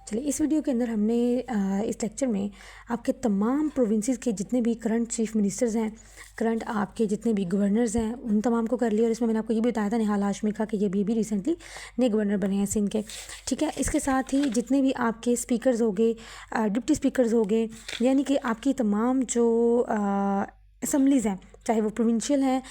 चलिए, इस वीडियो के अंदर हमने इस लेक्चर में आपके तमाम प्रोविंसेस के जितने भी करंट चीफ मिनिस्टर्स हैं, करंट आपके जितने भी गवर्नर्स हैं, उन तमाम को कर लिया। और इसमें मैंने आपको ये भी बताया था निहाल हाशमी का कि ये भी रिसेंटली नए गवर्नर बने हैं सिंध के। ठीक है, इसके साथ ही जितने भी आपके स्पीकर्स हो गए, डिप्टी स्पीकर्स हो गए, यानी कि आपकी तमाम जो असम्बलीज़ हैं, चाहे वो प्रोविंशियल हैं,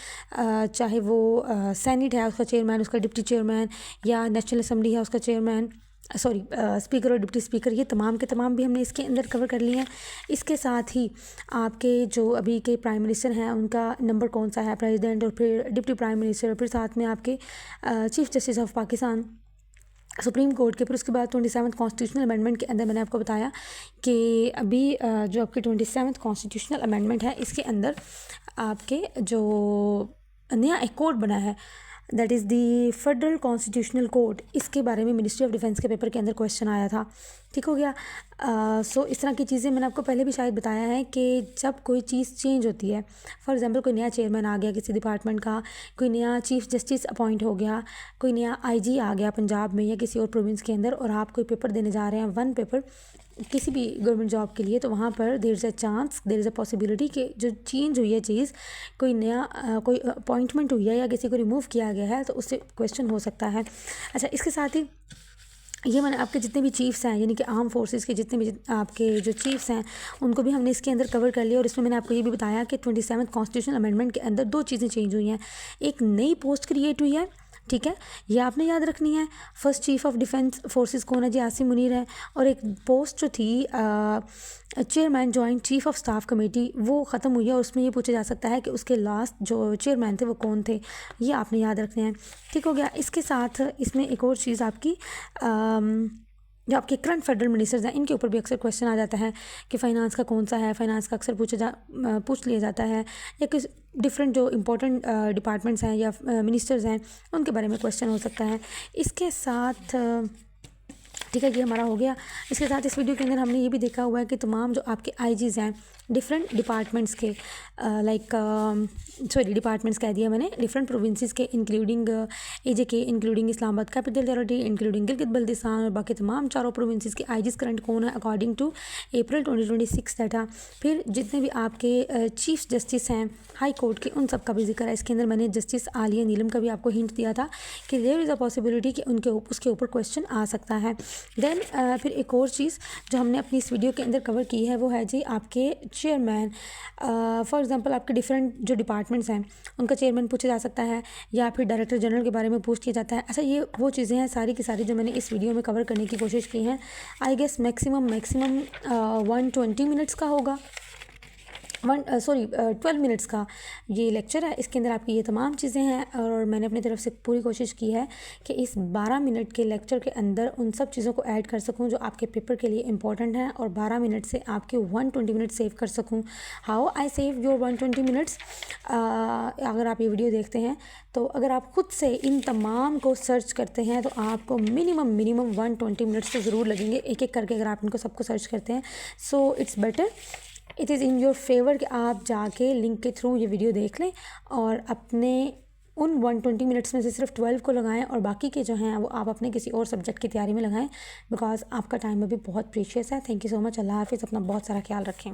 चाहे वो सेनेट है उसका चेयरमैन, उसका डिप्टी चेयरमैन, या नेशनल असम्बली है उसका चेयरमैन, स्पीकर और डिप्टी स्पीकर, ये तमाम के तमाम भी हमने इसके अंदर कवर कर लिए हैं। इसके साथ ही आपके जो अभी के प्राइम मिनिस्टर हैं उनका नंबर कौन सा है, प्रेसिडेंट और फिर डिप्टी प्राइम मिनिस्टर, और फिर साथ में आपके chief justice of Pakistan supreme court के। फिर उसके बाद 27th कॉन्स्टिट्यूशनल अमेंडमेंट के अंदर मैंने आपको बताया कि अभी जो आपकी 27th कॉन्स्टिट्यूशनल अमेंडमेंट है, इसके अंदर आपके जो नया एक कोड बना है, that is the federal constitutional code, इसके बारे में मिनिस्ट्री ऑफ डिफेंस के पेपर के अंदर क्वेश्चन आया था। ठीक हो गया। सो इस तरह की चीज़ें मैंने आपको पहले भी शायद बताया है कि जब कोई चीज़ चेंज होती है, फॉर एग्जांपल कोई नया चेयरमैन आ गया किसी डिपार्टमेंट का, कोई नया चीफ जस्टिस अपॉइंट हो गया, कोई नया आईजी आ गया पंजाब में या किसी और प्रोविंस के अंदर, और आप कोई पेपर देने जा रहे हैं, वन पेपर किसी भी गवर्नमेंट जॉब के लिए, तो वहाँ पर there is a chance, there is a possibility कि जो चेंज हुई है चीज़, कोई नया कोई अपॉइंटमेंट हुई है या किसी को रिमूव किया गया है, तो उससे क्वेश्चन हो सकता है। अच्छा, इसके साथ ही ये मैंने आपके जितने भी चीफ्स हैं, यानी कि आर्म फोर्सेस के जितने भी आपके जो चीफ्स हैं, उनको भी हमने इसके अंदर कवर कर लिया। और इसमें मैंने आपको ये भी बताया कि 27th कॉन्स्टिट्यूशनल अमेंडमेंट के अंदर दो चीज़ें चेंज हुई हैं। एक नई पोस्ट क्रिएट हुई है, ठीक है, ये आपने याद रखनी है। First chief of defence forces कौन है जी? आसिम मुनीर है। और एक पोस्ट जो थी chairman joint chief of staff committee, वो ख़त्म हुई है, और उसमें ये पूछा जा सकता है कि उसके लास्ट जो चेयरमैन थे वो कौन थे, ये आपने याद रखने हैं। ठीक हो गया। इसके साथ इसमें एक और चीज़ आपकी जो आपके करंट फेडरल मिनिस्टर्स हैं, इनके ऊपर भी अक्सर क्वेश्चन आ जाता है कि फ़ाइनांस का कौन सा है, फ़ाइनांस का अक्सर पूछ लिया जाता है, या किस डिफरेंट जो इंपॉर्टेंट डिपार्टमेंट्स हैं या मिनिस्टर्स हैं, उनके बारे में क्वेश्चन हो सकता है। इसके साथ ठीक है, ये हमारा हो गया। इसके साथ इस वीडियो के अंदर हमने ये भी देखा हुआ है कि तमाम जो आपके आईजीज़ हैं डिफरेंट डिपार्टमेंट्स के, डिपार्टमेंट्स कह दिया मैंने, डिफरेंट प्रोविंसेस के, including AJK, including Islamabad capital territory, including Gilgit Baltistan, और बाकी तमाम चारों प्रोविंसेस के आईजीज़ करंट कौन है अकॉर्डिंग टू अप्रैल 2026 डाटा। फिर जितने भी आपके चीफ जस्टिस हैं हाई कोर्ट के, उन सब का भी जिक्र है इसके अंदर। मैंने जस्टिस आलिया नीलम का भी आपको हिंट दिया था कि देयर इज़ अ पॉसिबिलिटी कि उसके ऊपर क्वेश्चन आ सकता है। देन फिर एक और चीज़ जो हमने अपनी इस वीडियो के अंदर कवर की है, वो है जी आपके चेयरमैन। फॉर एग्जांपल आपके डिफरेंट जो डिपार्टमेंट्स हैं उनका चेयरमैन पूछा जा सकता है, या फिर डायरेक्टर जनरल के बारे में पूछ लिया जाता है। अच्छा, ये वो चीज़ें हैं सारी की सारी जो मैंने इस वीडियो में कवर करने की कोशिश की हैं। आई गेस मैक्सिमम 120 मिनट्स का होगा, 12 मिनट्स का ये लेक्चर है। इसके अंदर आपकी ये तमाम चीज़ें हैं, और मैंने अपनी तरफ से पूरी कोशिश की है कि इस 12 मिनट के लेक्चर के अंदर उन सब चीज़ों को ऐड कर सकूं जो आपके पेपर के लिए इंपॉर्टेंट हैं, और 12 मिनट से आपके 120 मिनट सेव कर सकूं। How I save your 120 minutes? अगर आप ये वीडियो देखते हैं, तो अगर आप खुद से इन तमाम को सर्च करते हैं, तो आपको मिनिमम 120 मिनट्स तो ज़रूर लगेंगे, एक एक करके अगर आप इनको सबको सर्च करते हैं। So it's better, it is in your favour कि आप जाके लिंक के थ्रू ये वीडियो देख लें, और अपने उन 120 मिनट्स में से सिर्फ 12 को लगाएं, और बाकी के जो हैं वो आप अपने किसी और सब्जेक्ट की तैयारी में लगाएं, बिकॉज आपका टाइम अभी बहुत प्रीशियस है। Thank you so much. अल्लाह हाफिज़। अपना बहुत सारा ख्याल रखें।